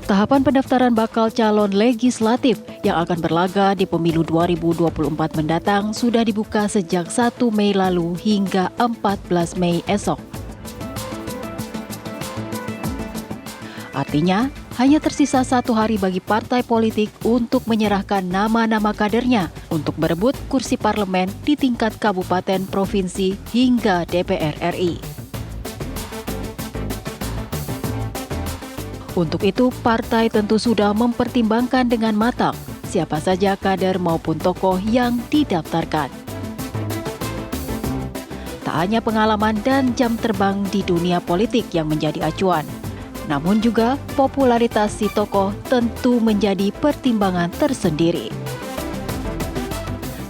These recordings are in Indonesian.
Tahapan pendaftaran bakal calon legislatif yang akan berlaga di pemilu 2024 mendatang sudah dibuka sejak 1 Mei lalu hingga 14 Mei esok. Artinya, hanya tersisa 1 hari bagi partai politik untuk menyerahkan nama-nama kadernya untuk berebut kursi parlemen di tingkat kabupaten, provinsi, hingga DPR RI. Untuk itu, partai tentu sudah mempertimbangkan dengan matang siapa saja kader maupun tokoh yang didaftarkan. Tak hanya pengalaman dan jam terbang di dunia politik yang menjadi acuan, namun juga popularitas si tokoh tentu menjadi pertimbangan tersendiri.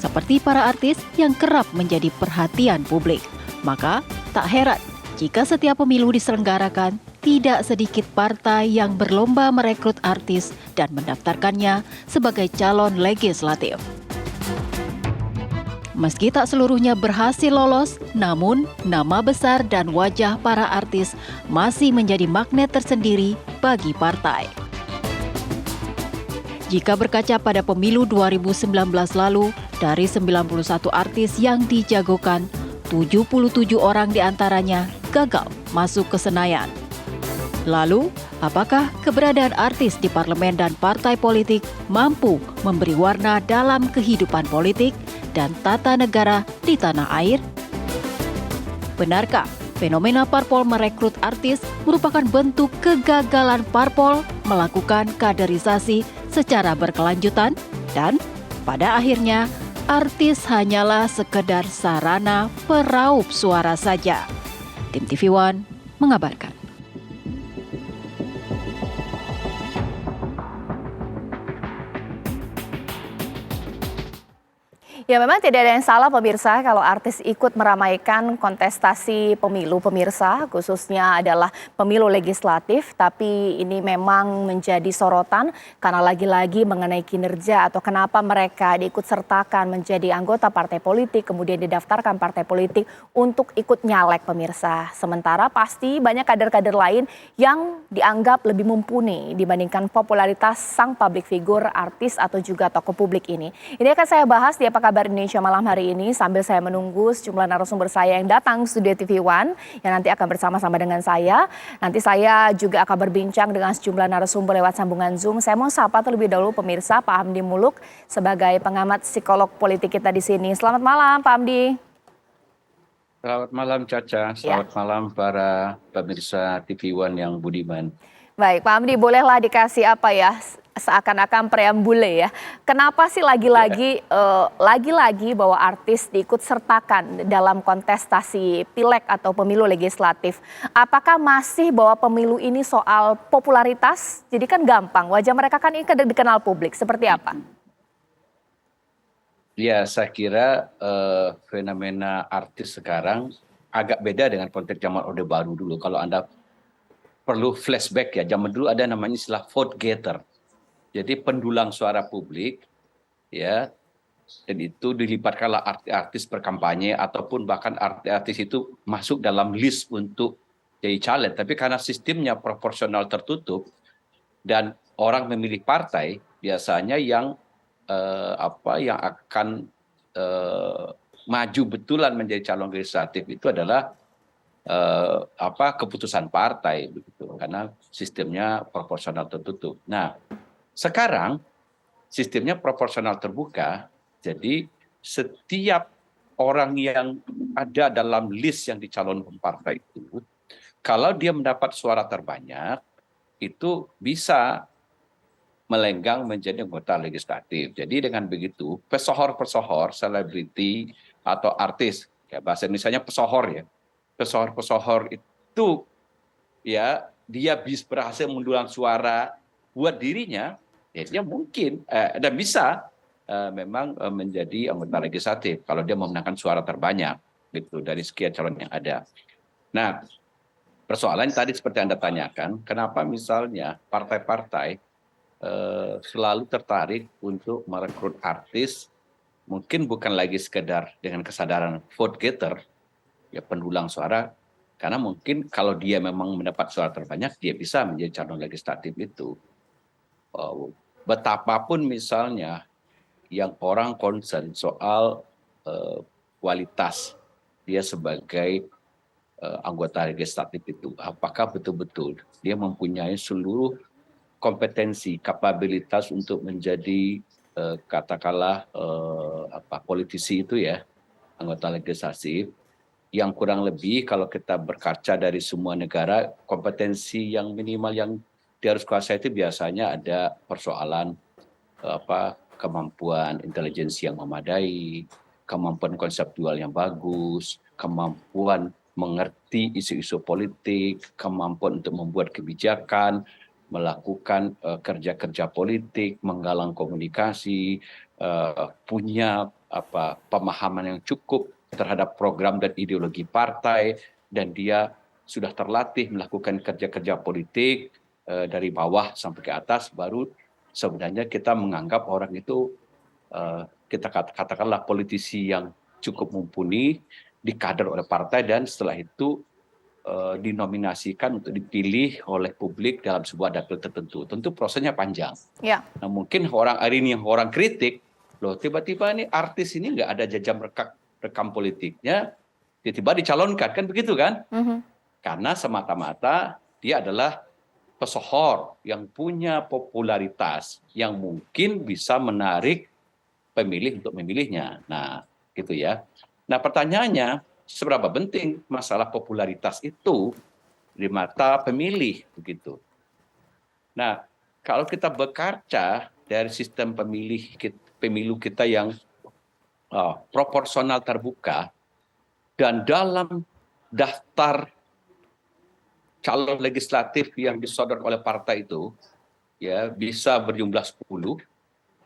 Seperti para artis yang kerap menjadi perhatian publik, maka tak heran jika setiap pemilu diselenggarakan, tidak sedikit partai yang berlomba merekrut artis dan mendaftarkannya sebagai calon legislatif. Meski tak seluruhnya berhasil lolos, namun nama besar dan wajah para artis masih menjadi magnet tersendiri bagi partai. Jika berkaca pada pemilu 2019 lalu, dari 91 artis yang dijagokan, 77 orang diantaranya gagal masuk ke Senayan. Lalu, apakah keberadaan artis di parlemen dan partai politik mampu memberi warna dalam kehidupan politik dan tata negara di tanah air? Benarkah fenomena parpol merekrut artis merupakan bentuk kegagalan parpol melakukan kaderisasi secara berkelanjutan dan pada akhirnya artis hanyalah sekedar sarana peraup suara saja? Tim TV One mengabarkan. Ya, memang tidak ada yang salah pemirsa kalau artis ikut meramaikan kontestasi pemilu pemirsa, khususnya adalah pemilu legislatif, tapi ini memang menjadi sorotan karena lagi-lagi mengenai kinerja atau kenapa mereka diikut sertakan menjadi anggota partai politik, kemudian didaftarkan partai politik untuk ikut nyalek pemirsa. Sementara pasti banyak kader-kader lain yang dianggap lebih mumpuni dibandingkan popularitas sang public figure, artis atau juga tokoh publik ini. Ini akan saya bahas di Apa Kabar Indonesia malam hari ini sambil saya menunggu sejumlah narasumber saya yang datang studio TV One yang nanti akan bersama-sama dengan saya. Nanti saya juga akan berbincang dengan sejumlah narasumber lewat sambungan Zoom. Saya mau sapa terlebih dahulu pemirsa Pak Hamdi Muluk sebagai pengamat psikolog politik kita di sini. Selamat malam Pak Hamdi. Selamat malam Caca, selamat malam para pemirsa TV One yang budiman. Baik Pak Hamdi, bolehlah dikasih apa ya? Seakan-akan preambule ya. Kenapa sih lagi-lagi bahwa artis diikut sertakan dalam kontestasi pileg atau pemilu legislatif? Apakah masih bahwa pemilu ini soal popularitas? Jadi kan gampang, wajah mereka kan ini dikenal publik. Seperti apa? Ya, saya kira fenomena artis sekarang agak beda dengan konteks zaman Orde Baru dulu. Kalau Anda perlu flashback ya, zaman dulu ada namanya istilah vote getter. Jadi pendulang suara publik, ya, dan itu dilibatkanlah artis-artis berkampanye ataupun bahkan artis-artis itu masuk dalam list untuk jadi caleg. Tapi karena sistemnya proporsional tertutup dan orang memilih partai, biasanya yang akan maju betulan menjadi calon legislatif itu adalah keputusan partai, begitu, karena sistemnya proporsional tertutup. Nah, sekarang sistemnya proporsional terbuka, jadi setiap orang yang ada dalam list yang dicalonkan partai itu, kalau dia mendapat suara terbanyak, itu bisa melenggang menjadi anggota legislatif. Jadi dengan begitu, pesohor-pesohor, selebriti atau artis, ya bahasa Indonesianya pesohor ya, pesohor-pesohor itu ya dia berhasil mendulang suara buat dirinya. Ya, dia mungkin dan bisa memang menjadi anggota legislatif kalau dia memenangkan suara terbanyak gitu dari sekian calon yang ada. Nah, persoalan tadi seperti Anda tanyakan, kenapa misalnya partai-partai selalu tertarik untuk merekrut artis, mungkin bukan lagi sekedar dengan kesadaran vote getter, ya pendulang suara, karena mungkin kalau dia memang mendapat suara terbanyak, dia bisa menjadi calon legislatif itu. betapapun misalnya yang orang concern soal kualitas dia sebagai anggota legislatif itu, apakah betul-betul dia mempunyai seluruh kompetensi, kapabilitas untuk menjadi katakanlah politisi itu ya, anggota legislatif, yang kurang lebih kalau kita berkaca dari semua negara, kompetensi yang minimal yang dia harus kuasai itu biasanya ada persoalan kemampuan intelijensi yang memadai, kemampuan konseptual yang bagus, kemampuan mengerti isu-isu politik, kemampuan untuk membuat kebijakan, melakukan kerja-kerja politik, menggalang komunikasi, punya pemahaman yang cukup terhadap program dan ideologi partai, dan dia sudah terlatih melakukan kerja-kerja politik dari bawah sampai ke atas, baru sebenarnya kita menganggap orang itu kita katakanlah politisi yang cukup mumpuni, dikader oleh partai, dan setelah itu dinominasikan untuk dipilih oleh publik dalam sebuah dapil tertentu. Tentu prosesnya panjang. Ya. Nah, mungkin hari ini yang orang kritik, loh tiba-tiba ini artis ini nggak ada jejak rekam politiknya, tiba-tiba dicalonkan, kan begitu kan? Karena semata-mata dia adalah pesohor yang punya popularitas yang mungkin bisa menarik pemilih untuk memilihnya. Nah, gitu ya. Nah, pertanyaannya, seberapa penting masalah popularitas itu di mata pemilih begitu. Nah, kalau kita berkaca dari sistem pemilu kita yang proporsional terbuka, dan dalam daftar calon legislatif yang disodorkan oleh partai itu ya bisa berjumlah 10.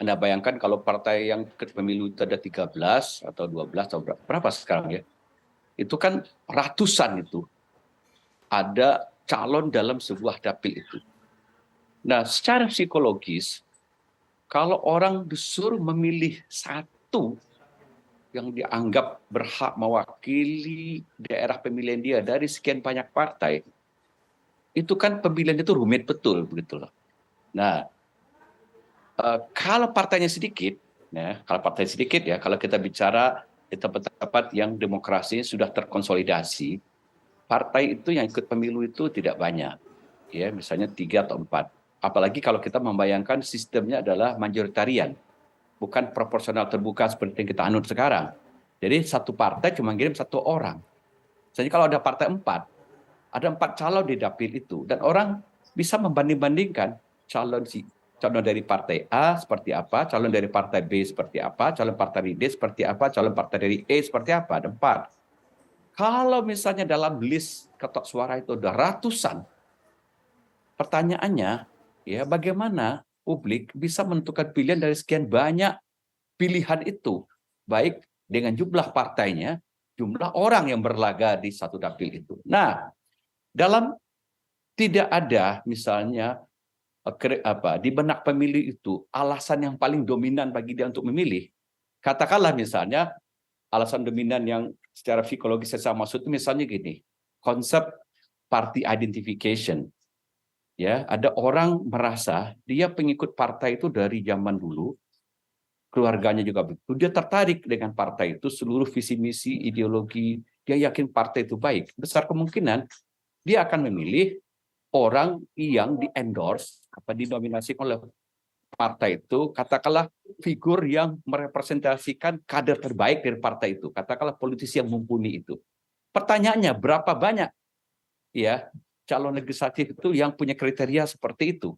Anda bayangkan kalau partai yang ke pemilu itu ada 13 atau 12 atau berapa sekarang ya, itu kan ratusan itu ada calon dalam sebuah dapil itu. Nah, secara psikologis, kalau orang disuruh memilih satu yang dianggap berhak mewakili daerah pemilihan dia dari sekian banyak partai, itu kan pemilihan itu rumit betul, begitu loh. Nah, kalau partainya sedikit, kalau kita bicara di tempat-tempat yang demokrasi sudah terkonsolidasi, partai itu yang ikut pemilu itu tidak banyak, ya misalnya 3 atau 4. Apalagi kalau kita membayangkan sistemnya adalah majoritarian, bukan proporsional terbuka seperti yang kita anut sekarang. Jadi satu partai cuma ngirim satu orang. Jadi kalau ada partai 4, ada 4 calon di dapil itu, dan orang bisa membanding-bandingkan calon dari partai A seperti apa, calon dari partai B seperti apa, calon partai D seperti apa, calon partai dari E seperti apa, ada 4. Kalau misalnya dalam list ketok suara itu ada ratusan, pertanyaannya, ya bagaimana publik bisa menentukan pilihan dari sekian banyak pilihan itu, baik dengan jumlah partainya, jumlah orang yang berlaga di satu dapil itu. Nah, dalam tidak ada misalnya di benak pemilih itu alasan yang paling dominan bagi dia untuk memilih. Katakanlah misalnya alasan dominan yang secara psikologis saya maksud itu misalnya gini, konsep party identification. Ya, ada orang merasa dia pengikut partai itu dari zaman dulu, keluarganya juga begitu, dia tertarik dengan partai itu, seluruh visi misi, ideologi, dia yakin partai itu baik. Besar kemungkinan dia akan memilih orang yang di-endorse, dinominasi oleh partai itu, katakanlah figur yang merepresentasikan kader terbaik dari partai itu, katakanlah politisi yang mumpuni itu. Pertanyaannya, berapa banyak ya calon legislatif itu yang punya kriteria seperti itu?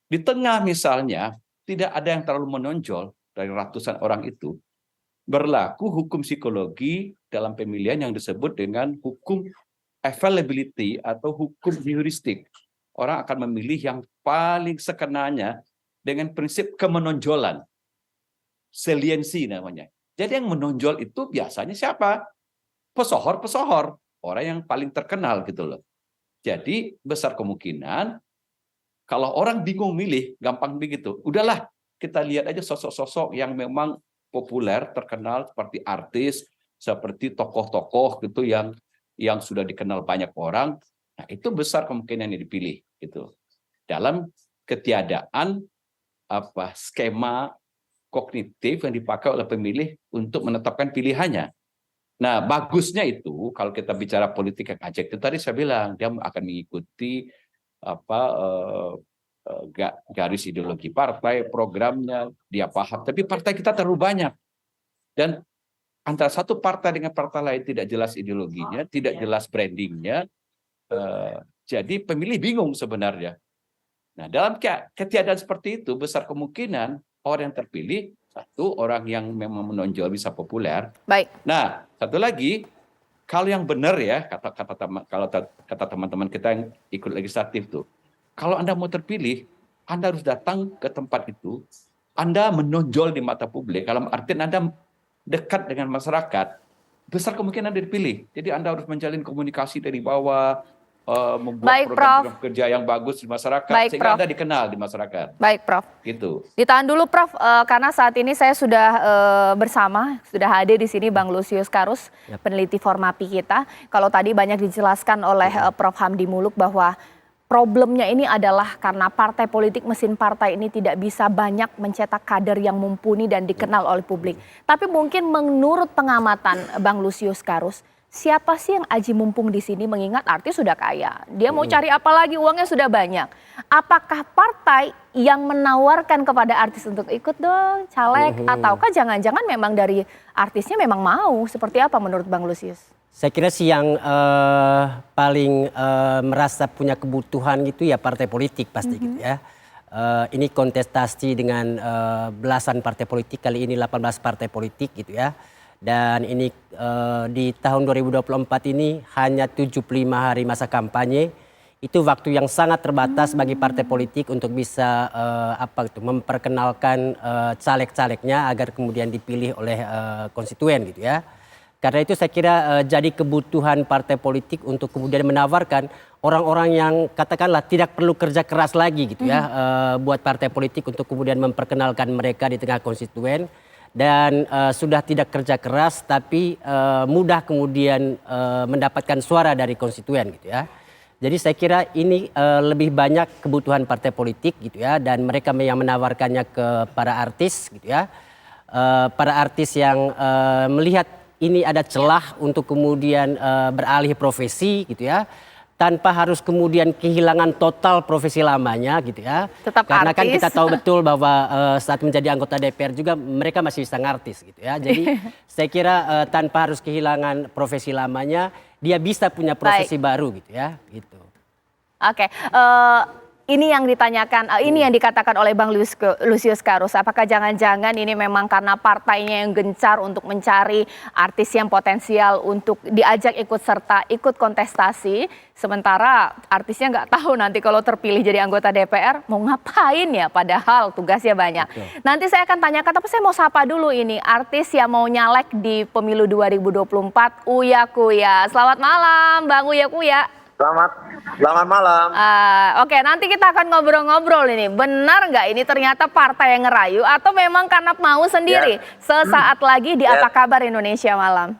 Di tengah misalnya, tidak ada yang terlalu menonjol dari ratusan orang itu, berlaku hukum psikologi dalam pemilihan yang disebut dengan hukum availability atau hukum heuristik. Orang akan memilih yang paling sekenanya dengan prinsip kemenonjolan. Saliensi namanya. Jadi yang menonjol itu biasanya siapa? Pesohor-pesohor. Orang yang paling terkenal gitu loh. Jadi besar kemungkinan kalau orang bingung milih, gampang begitu. Udahlah, kita lihat aja sosok-sosok yang memang populer, terkenal seperti artis, seperti tokoh-tokoh gitu yang sudah dikenal banyak orang. Nah, itu besar kemungkinan yang dipilih gitu. Dalam ketiadaan skema kognitif yang dipakai oleh pemilih untuk menetapkan pilihannya. Nah, bagusnya itu kalau kita bicara politik yang ajak itu tadi saya bilang dia akan mengikuti garis ideologi partai, programnya dia paham. Tapi partai kita terlalu banyak dan antara satu partai dengan partai lain tidak jelas ideologinya, tidak jelas brandingnya, jadi pemilih bingung sebenarnya. Nah, dalam ketiadaan seperti itu besar kemungkinan orang yang terpilih satu orang yang memang menonjol bisa populer. Baik. Nah, satu lagi kalau yang benar ya kata teman-teman kita yang ikut legislatif tuh, kalau Anda mau terpilih, Anda harus datang ke tempat itu, Anda menonjol di mata publik, kalau artinya Anda dekat dengan masyarakat, besar kemungkinan Anda dipilih. Jadi Anda harus menjalin komunikasi dari bawah, membuat Baik, program-program kerja yang bagus di masyarakat, Baik, sehingga Prof. Anda dikenal di masyarakat. Baik, Prof. Gitu. Ditahan dulu, Prof, karena saat ini saya sudah sudah hadir di sini Bang Lusius Karus, peneliti Formapi kita. Kalau tadi banyak dijelaskan oleh Prof Hamdi Muluk bahwa problemnya ini adalah karena partai politik, mesin partai ini tidak bisa banyak mencetak kader yang mumpuni dan dikenal oleh publik. Tapi mungkin menurut pengamatan Bang Lusius Karus, siapa sih yang aji mumpung di sini mengingat artis sudah kaya? Dia mau cari apa lagi? Uangnya sudah banyak. Apakah partai yang menawarkan kepada artis untuk ikut dong caleg? Ataukah jangan-jangan memang dari artisnya memang mau? Seperti apa menurut Bang Lusius? Saya kira sih yang paling merasa punya kebutuhan gitu ya partai politik pasti gitu ya. Ini kontestasi dengan belasan partai politik, kali ini 18 partai politik gitu ya. Dan ini di tahun 2024 ini hanya 75 hari masa kampanye. Itu waktu yang sangat terbatas bagi partai politik untuk bisa memperkenalkan caleg-calegnya agar kemudian dipilih oleh konstituen gitu ya. Karena itu saya kira jadi kebutuhan partai politik untuk kemudian menawarkan orang-orang yang katakanlah tidak perlu kerja keras lagi gitu ya buat partai politik untuk kemudian memperkenalkan mereka di tengah konstituen. Dan sudah tidak kerja keras tapi mudah kemudian mendapatkan suara dari konstituen gitu ya. Jadi saya kira ini lebih banyak kebutuhan partai politik gitu ya, dan mereka yang menawarkannya ke para artis gitu ya. Para artis yang melihat ini ada celah untuk kemudian beralih profesi gitu ya. Tanpa harus kemudian kehilangan total profesi lamanya gitu ya. Tetap Karena artis. kan kita tahu betul bahwa saat menjadi anggota DPR juga mereka masih bisa ngartis gitu ya. Jadi saya kira tanpa harus kehilangan profesi lamanya, dia bisa punya profesi baru gitu ya. Gitu. Oke, ini yang ditanyakan, ini yang dikatakan oleh Bang Lusius Karus. Apakah jangan-jangan ini memang karena partainya yang gencar untuk mencari artis yang potensial untuk diajak ikut serta, ikut kontestasi, sementara artisnya nggak tahu nanti kalau terpilih jadi anggota DPR mau ngapain ya, padahal tugasnya banyak. Betul. Nanti saya akan tanyakan, tapi saya mau sapa dulu ini artis yang mau nyalek di pemilu 2024, Uya Kuya. Selamat malam, Bang Uya Kuya. Selamat malam. Oke, nanti kita akan ngobrol-ngobrol ini. Benar nggak ini ternyata partai yang ngerayu atau memang karena mau sendiri? Sesaat lagi di Apa Kabar Indonesia Malam.